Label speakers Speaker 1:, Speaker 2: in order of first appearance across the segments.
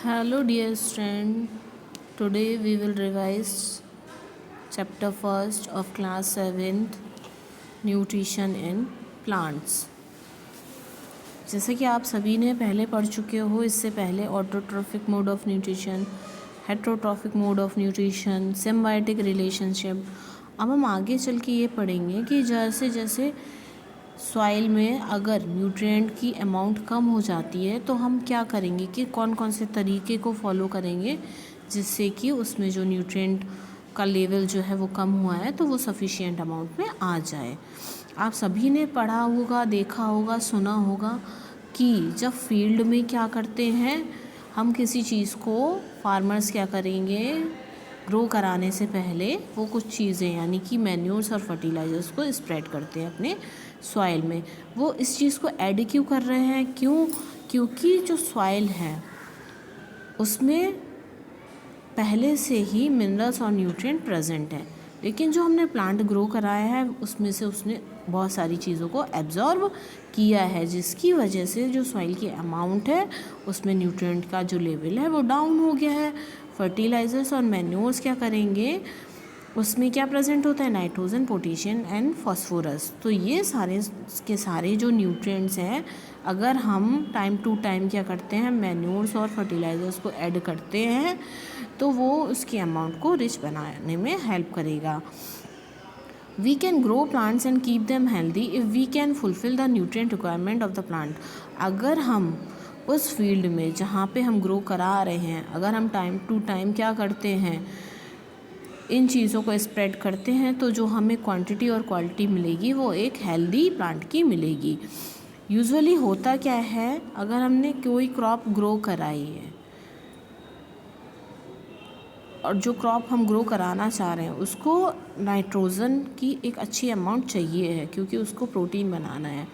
Speaker 1: Hello dear student, today we will revise chapter first of class 7th nutrition in plants। जैसे कि आप सभी ने पहले पढ़ चुके हो, इससे पहले autotrophic mode of nutrition, heterotrophic mode of nutrition, symbiotic relationship. अब हम आगे चल के ये पढ़ेंगे कि जैसे जैसे सॉइल में अगर न्यूट्रिएंट की अमाउंट कम हो जाती है तो हम क्या करेंगे कि कौन कौन से तरीके को फॉलो करेंगे जिससे कि उसमें जो न्यूट्रिएंट का लेवल जो है वो कम हुआ है तो वो सफिशिएंट अमाउंट में आ जाए। आप सभी ने पढ़ा होगा, देखा होगा, सुना होगा कि जब फील्ड में क्या करते हैं, हम किसी चीज़ को फार्मर्स क्या करेंगे, ग्रो कराने से पहले वो कुछ चीज़ें यानी कि मैन्योर्स और फर्टिलाइजर्स को स्प्रेड करते हैं अपने सॉइल में। वो इस चीज़ को ऐड क्यों कर रहे हैं? क्योंकि जो सॉइल है उसमें पहले से ही मिनरल्स और न्यूट्रिएंट प्रेजेंट है, लेकिन जो हमने प्लांट ग्रो कराया है उसमें से उसने बहुत सारी चीज़ों को एब्जॉर्ब किया है, जिसकी वजह से जो सॉइल की अमाउंट है उसमें न्यूट्रिएंट का जो लेवल है वो डाउन हो गया है। फर्टिलाइजर्स और मैन्योर्स क्या करेंगे, उसमें क्या प्रेजेंट होता है? Nitrogen, potassium and phosphorus. तो ये सारे के सारे जो न्यूट्रिएंट्स हैं, अगर हम टाइम टू टाइम क्या करते हैं, मैन्योर्स और फर्टिलाइजर्स को ऐड करते हैं तो वो उसकी अमाउंट को रिच बनाने में हेल्प करेगा। We can grow plants and keep them healthy if we can fulfill the nutrient requirement of the plant। अगर हम उस फील्ड में जहाँ पे हम ग्रो करा रहे हैं, अगर हम टाइम टू टाइम क्या करते हैं, इन चीज़ों को स्प्रेड करते हैं तो जो हमें क्वांटिटी और क्वालिटी मिलेगी वो एक हेल्दी प्लांट की मिलेगी। यूजुअली होता क्या है, अगर हमने कोई क्रॉप ग्रो कराई है और जो क्रॉप हम ग्रो कराना चाह रहे हैं उसको नाइट्रोजन की एक अच्छी अमाउंट चाहिए है क्योंकि उसको प्रोटीन बनाना है।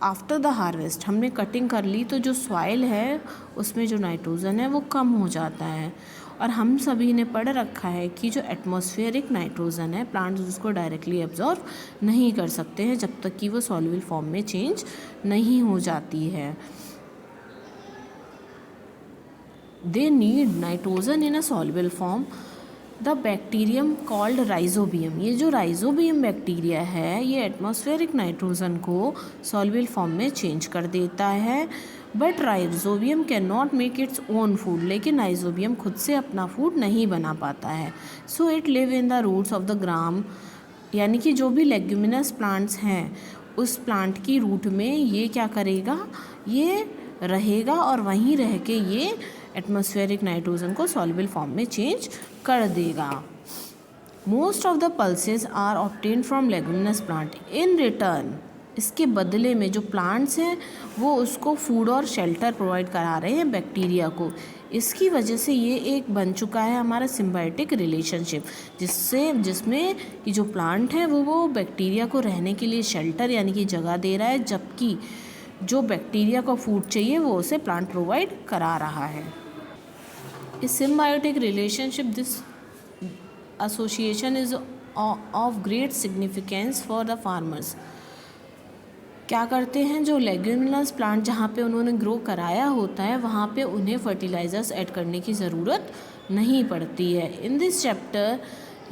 Speaker 1: आफ्टर द हार्वेस्ट हमने कटिंग कर ली तो जो सॉइल है उसमें जो नाइट्रोजन है वो कम हो जाता है, और हम सभी ने पढ़ रखा है कि जो एटमॉस्फेरिक नाइट्रोजन है प्लांट्स उसको डायरेक्टली एब्जॉर्व नहीं कर सकते हैं जब तक कि वो सॉल्युबल फॉर्म में चेंज नहीं हो जाती है। They need nitrogen in a soluble form। The bacterium called rhizobium, ये जो राइजोबियम बैक्टीरिया है ये एटमॉस्फेरिक नाइट्रोजन को सॉल्युबल फॉर्म में चेंज कर देता है। But rhizobium can not make its own food, लेकिन राइजोबियम खुद से अपना फूड नहीं बना पाता है। So it live in the roots of the gram, यानी कि जो भी लेग्यूमिनस प्लांट्स हैं उस प्लांट की रूट में ये क्या करेगा, ये रहेगा और वहीं रह के ये एटमॉस्फेरिक नाइट्रोजन को सॉल्युबल फॉर्म में चेंज कर देगा। Most of the pulses are obtained from leguminous plant. In return इसके बदले में जो प्लांट्स हैं वो उसको फूड और शेल्टर प्रोवाइड करा रहे हैं बैक्टीरिया को। इसकी वजह से ये एक बन चुका है हमारा सिम्बायोटिक रिलेशनशिप, जिसमें कि जो प्लांट है वो बैक्टीरिया को रहने के लिए शेल्टर यानी कि जगह दे रहा है, जबकि जो बैक्टीरिया को फूड चाहिए वो उसे प्लांट प्रोवाइड करा रहा है। A symbiotic relationship, this association is of great significance for the farmers। क्या करते हैं, जो लेग्यूमिनस प्लांट जहाँ पे उन्होंने ग्रो कराया होता है वहाँ पे उन्हें फर्टिलाइजर्स ऐड करने की ज़रूरत नहीं पड़ती है। In this chapter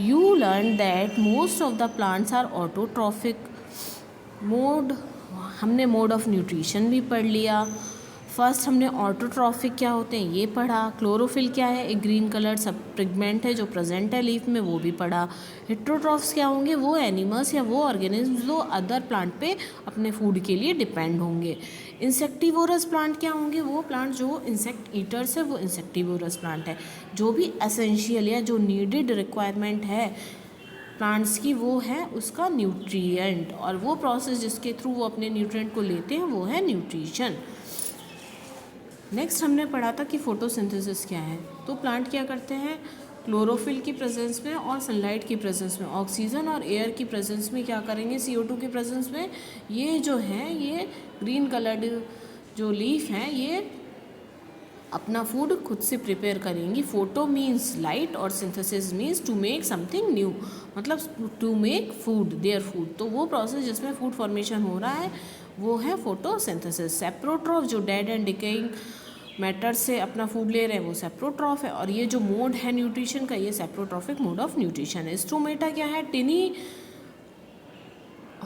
Speaker 1: you learn that most of the plants are autotrophic mode. हमने मोड ऑफ न्यूट्रिशन भी पढ़ लिया। फर्स्ट हमने ऑटोट्रॉफिक क्या होते हैं ये पढ़ा। क्लोरोफिल क्या है, एक ग्रीन कलर सब पिगमेंट है जो प्रेजेंट है लीफ में, वो भी पढ़ा। हेट्रोट्रॉफ्स क्या होंगे, वो एनिमल्स या वो ऑर्गेनिज्म जो अदर प्लांट पे अपने फूड के लिए डिपेंड होंगे। इंसेक्टिवोरस प्लांट क्या होंगे, वो प्लांट जो इंसेक्ट ईटर्स है वो इंसेक्टिवोरस प्लांट है। जो भी एसेंशियल या जो नीडेड रिक्वायरमेंट है प्लांट्स की वो है उसका न्यूट्रिएंट, और वो प्रोसेस जिसके थ्रू वो अपने न्यूट्रिएंट को लेते हैं वो है न्यूट्रिशन। नेक्स्ट हमने पढ़ा था कि फोटोसिंथेसिस क्या है। तो प्लांट क्या करते हैं, क्लोरोफिल की प्रेजेंस में और सनलाइट की प्रेजेंस में, ऑक्सीजन और एयर की प्रेजेंस में क्या करेंगे, CO2 की प्रेजेंस में ये जो है ये ग्रीन कलर्ड जो लीफ हैं ये अपना फूड खुद से प्रिपेयर करेंगी। फोटो मीन्स लाइट और synthesis means to make something new, मतलब to make food, their food. तो वो प्रोसेस जिसमें फूड फॉर्मेशन हो रहा है वो है फोटोसिंथेसिस। सेप्रोट्रॉफ जो डेड एंड डिकेइंग मैटर से अपना फूड ले रहे हैं वो सेप्रोट्रॉफ है, और ये जो मोड है न्यूट्रिशन का, ये सेप्रोट्रॉफिक मोड ऑफ न्यूट्रिशन है। स्टोमेटा क्या है? Tiny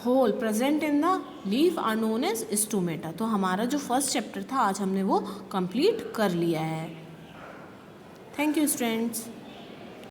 Speaker 1: hole present in the leaf are known as stomata. तो हमारा जो फर्स्ट चैप्टर था आज हमने वो कंप्लीट कर लिया है। Thank you students.